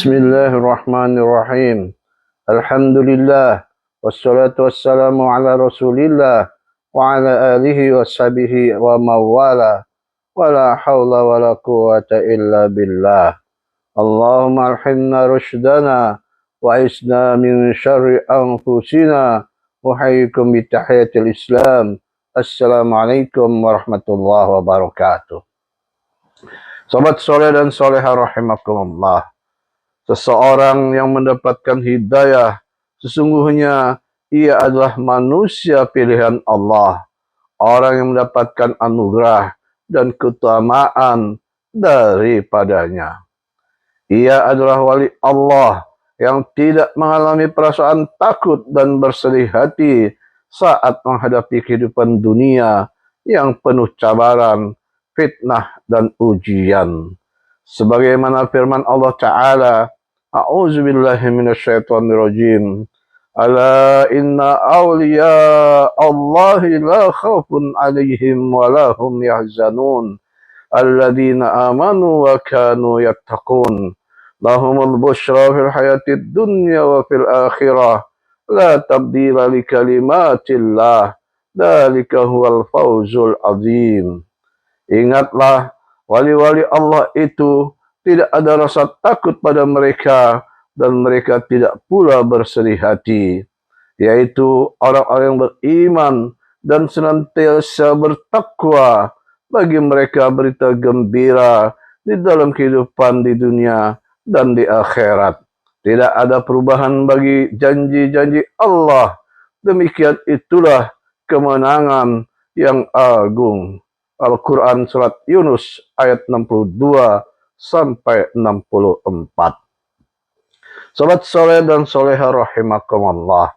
Bismillahirrahmanirrahim. Alhamdulillah. Wassalatu wassalamu ala rasulillah. Wa ala alihi washabihi wa mawala. Wa la hawla wa la quwata illa billah. Allahumma alhimna rushdana. Wa isna min syarri anfusina. Uhayyikum bitahiyatil islam. Assalamualaikum warahmatullahi wabarakatuh. Sobat soleh dan soleha rahimakumullah. Seseorang yang mendapatkan hidayah, sesungguhnya ia adalah manusia pilihan Allah. Orang yang mendapatkan anugerah dan keutamaan daripadanya. Ia adalah wali Allah yang tidak mengalami perasaan takut dan bersedih hati saat menghadapi kehidupan dunia yang penuh cabaran, fitnah, dan ujian. Sebagaimana firman Allah Ta'ala, A'udzubillahi minasyaitonirrajim. Ala inna awliya Allahi la khawfun alaihim wa lahum yahzanun. Alladzina amanu wa kanu yattaqun. Lahumul bushra fil hayatid dunya wa fil akhirah. La tabdila li kalimatillah. Dalika huwal fawzul azim. Ingatlah, wali-wali Allah itu tidak ada rasa takut pada mereka dan mereka tidak pula bersedih hati, yaitu orang-orang yang beriman dan senantiasa bertakwa. Bagi mereka berita gembira di dalam kehidupan di dunia dan di akhirat. Tidak ada perubahan bagi janji-janji Allah. Demikian itulah kemenangan yang agung. Al-Quran Surat Yunus ayat 62 sampai 64. Sobat soleh dan soleha rahimakumullah.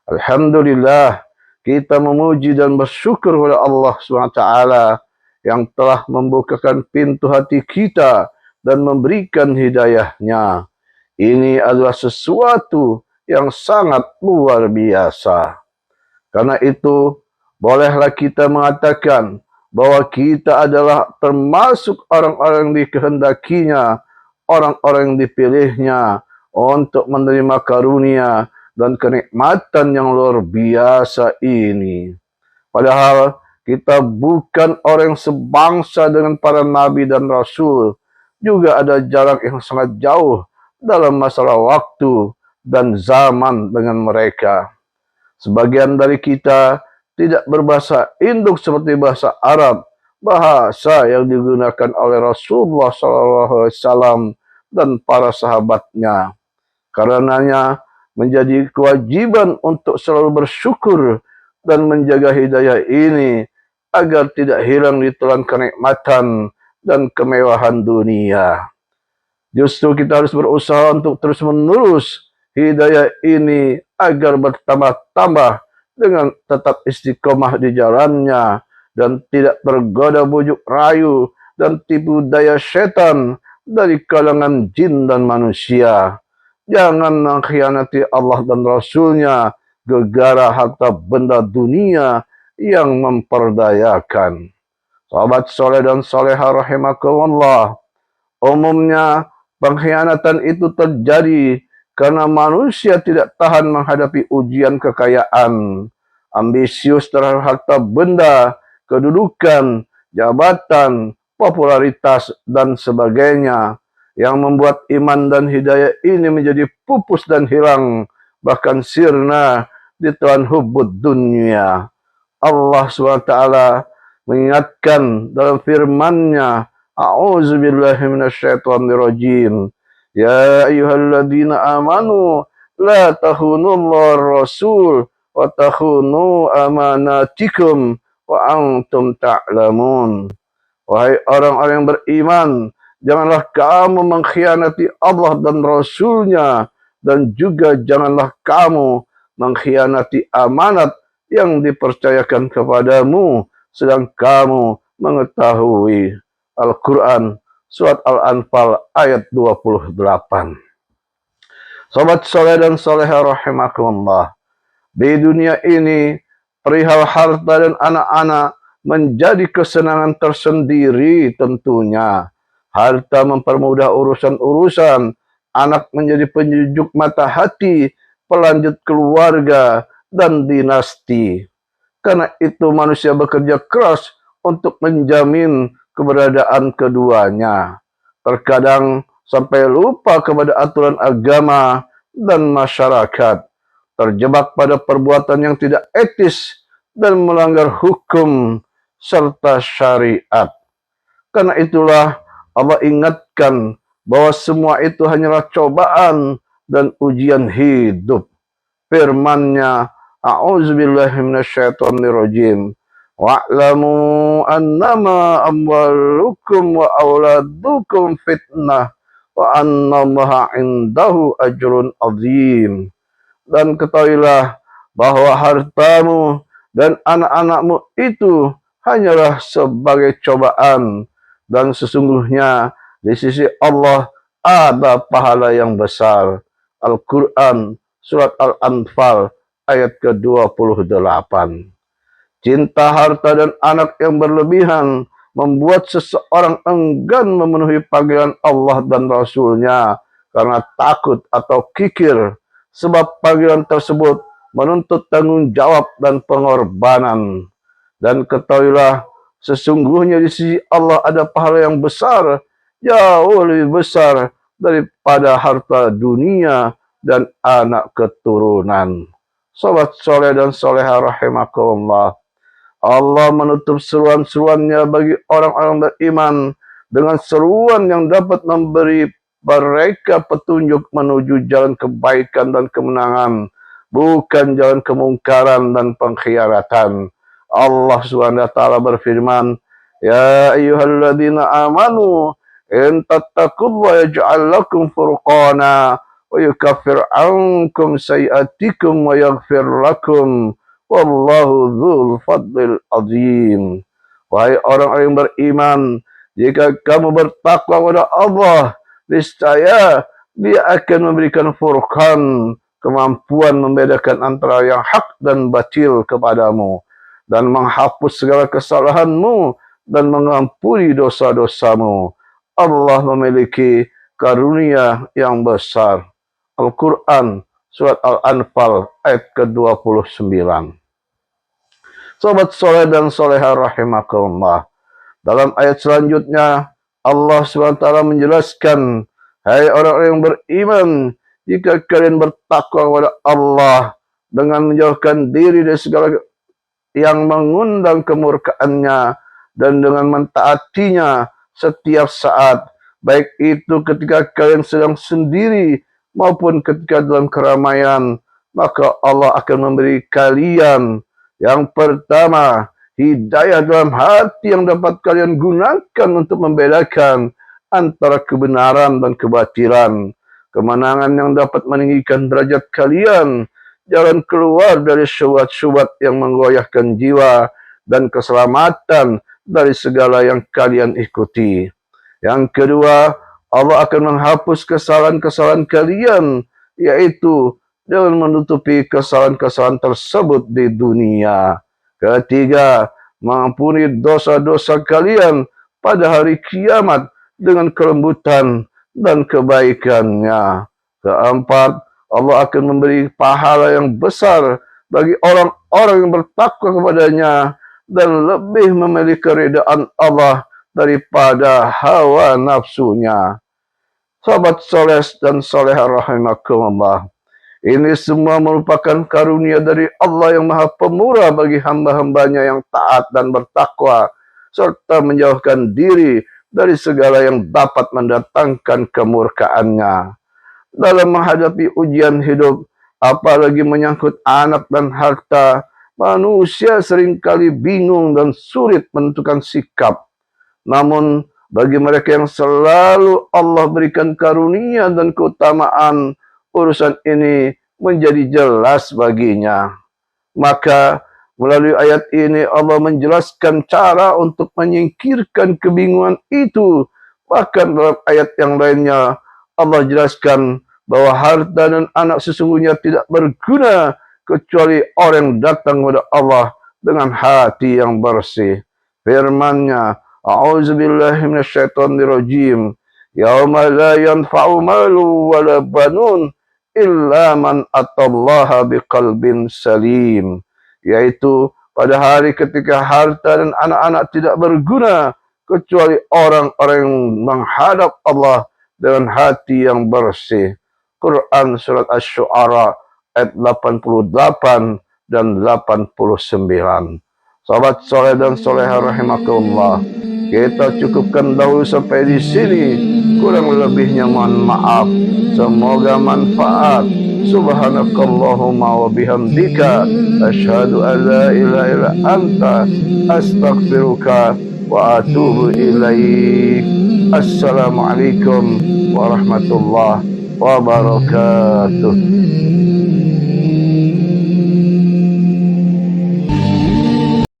Alhamdulillah, kita memuji dan bersyukur kepada Allah SWT yang telah membukakan pintu hati kita dan memberikan hidayahnya. Ini adalah sesuatu yang sangat luar biasa. Karena itu, bolehlah kita mengatakan bahwa kita adalah termasuk orang-orang yang dikehendakinya, orang-orang yang dipilihnya untuk menerima karunia dan kenikmatan yang luar biasa ini. Padahal kita bukan orang yang sebangsa dengan para nabi dan rasul. Juga ada jarak yang sangat jauh dalam masalah waktu dan zaman dengan mereka. Sebagian dari kita tidak berbahasa induk seperti bahasa Arab, bahasa yang digunakan oleh Rasulullah SAW dan para sahabatnya. Karenanya menjadi kewajiban untuk selalu bersyukur dan menjaga hidayah ini agar tidak hilang ditelan kenikmatan dan kemewahan dunia. Justru kita harus berusaha untuk terus menerus hidayah ini agar bertambah-tambah dengan tetap istiqomah di jalannya dan tidak tergoda bujuk rayu dan tipu daya setan dari kalangan jin dan manusia. Jangan mengkhianati Allah dan Rasulnya gegara harta benda dunia yang memperdayakan. Sahabat soleh dan soleha rahimakumullah, umumnya pengkhianatan itu terjadi karena manusia tidak tahan menghadapi ujian kekayaan, ambisius terhadap harta benda, kedudukan, jabatan, popularitas, dan sebagainya, yang membuat iman dan hidayah ini menjadi pupus dan hilang, bahkan sirna ditelan hubbud dunia. Allah SWT mengingatkan dalam firman-Nya, A'udzubillahi minasyaitonirrajim. Ya ayyuhalladzina amanu la takhunullah rasul wa takhunu amanatikum wa antum ta'lamun. Wahai orang-orang yang beriman, janganlah kamu mengkhianati Allah dan Rasulnya, dan juga janganlah kamu mengkhianati amanat yang dipercayakan kepadamu, sedang kamu mengetahui. Al-Quran Surat Al-Anfal ayat 28. Sobat soleh dan soleha rahimakumullah, di dunia ini perihal harta dan anak-anak menjadi kesenangan tersendiri tentunya. Harta mempermudah urusan-urusan, anak menjadi penyejuk mata hati, pelanjut keluarga, dan dinasti. Karena itu manusia bekerja keras untuk menjamin keberadaan keduanya. Terkadang sampai lupa kepada aturan agama dan masyarakat, terjebak pada perbuatan yang tidak etis dan melanggar hukum serta syariat. Karena itulah Allah ingatkan bahwa semua itu hanyalah cobaan dan ujian hidup. Firman-Nya, A'udzubillahi minasyaitonirrajim. Wa'lamu annama amwalukum wa auladukum fitnah wa annallaha indahu ajrun azim. Dan ketahuilah bahwa hartamu dan anak-anakmu itu hanyalah sebagai cobaan, dan sesungguhnya di sisi Allah ada pahala yang besar. Al-Quran Surat Al-Anfal ayat ke-28. Cinta harta dan anak yang berlebihan membuat seseorang enggan memenuhi panggilan Allah dan Rasul-Nya karena takut atau kikir, sebab panggilan tersebut menuntut tanggung jawab dan pengorbanan. Dan ketahuilah, sesungguhnya di sisi Allah ada pahala yang besar, jauh lebih besar daripada harta dunia dan anak keturunan. Sobat soleh dan soleha rahimakumullah, Allah menutup seruan-seruannya bagi orang-orang beriman dengan seruan yang dapat memberi mereka petunjuk menuju jalan kebaikan dan kemenangan, bukan jalan kemungkaran dan pengkhianatan. Allah SWT berfirman, Ya ayyuhalladzina amanu in tattaqullaha yaj'al lakum furqana wa yukaffir ankum sayi'atikum wa yaghfir lakum wallahu dzul fadlil azim. Wahai orang-orang yang beriman, jika kamu bertakwa kepada Allah, niscaya Dia akan memberikan furqan, kemampuan membedakan antara yang hak dan batil kepadamu, dan menghapus segala kesalahanmu dan mengampuni dosa-dosamu. Allah memiliki karunia yang besar. Al-Quran Surat Al-Anfal ayat ke-29. Sobat soleh dan soleha rahimakumullah, dalam ayat selanjutnya Allah SWT menjelaskan, hai orang-orang yang beriman, jika kalian bertakwa kepada Allah dengan menjauhkan diri dari segala yang mengundang kemurkaannya dan dengan mentaatinya setiap saat, baik itu ketika kalian sedang sendiri maupun ketika dalam keramaian, maka Allah akan memberi kalian yang pertama, hidayah dalam hati yang dapat kalian gunakan untuk membedakan antara kebenaran dan kebatilan, kemenangan yang dapat meninggikan derajat kalian, jalan keluar dari syubhat-syubhat yang menggoyahkan jiwa, dan keselamatan dari segala yang kalian ikuti. Yang kedua, Allah akan menghapus kesalahan-kesalahan kalian, yaitu dengan menutupi kesalahan-kesalahan tersebut di dunia. Ketiga, mengampuni dosa-dosa kalian pada hari kiamat dengan kelembutan dan kebaikannya. Keempat, Allah akan memberi pahala yang besar bagi orang-orang yang bertakwa kepadanya dan lebih memilih keridaan Allah daripada hawa nafsunya. Sahabat soleh dan soleha rahimakumullah, ini semua merupakan karunia dari Allah yang Maha Pemurah bagi hamba-hambanya yang taat dan bertakwa, serta menjauhkan diri dari segala yang dapat mendatangkan kemurkaannya. Dalam menghadapi ujian hidup, apalagi menyangkut anak dan harta, manusia seringkali bingung dan sulit menentukan sikap. Namun, bagi mereka yang selalu Allah berikan karunia dan keutamaan, urusan ini menjadi jelas baginya. Maka melalui ayat ini Allah menjelaskan cara untuk menyingkirkan kebingungan itu. Bahkan dalam ayat yang lainnya Allah jelaskan bahwa harta dan anak sesungguhnya tidak berguna kecuali orang yang datang kepada Allah dengan hati yang bersih. Firman-Nya, A'udzubillahi minasyaitonirrajim. yauma la yanfa'u malu wala banun illa man atallaha biqalbin salim, yaitu pada hari ketika harta dan anak-anak tidak berguna kecuali orang-orang yang menghadap Allah dengan hati yang bersih. Quran surat Asy-Syu'ara ayat 88 dan 89. Sahabat soleh dan soleha rahimakumullah, kita cukupkan dahulu sampai di sini. Kurang lebihnya mohon maaf. Semoga manfaat. Subhanakallahumma wa bihamdika asyhadu an la ilaha illa anta astaghfiruka wa atubu ilaik. Assalamualaikum warahmatullahi wabarakatuh.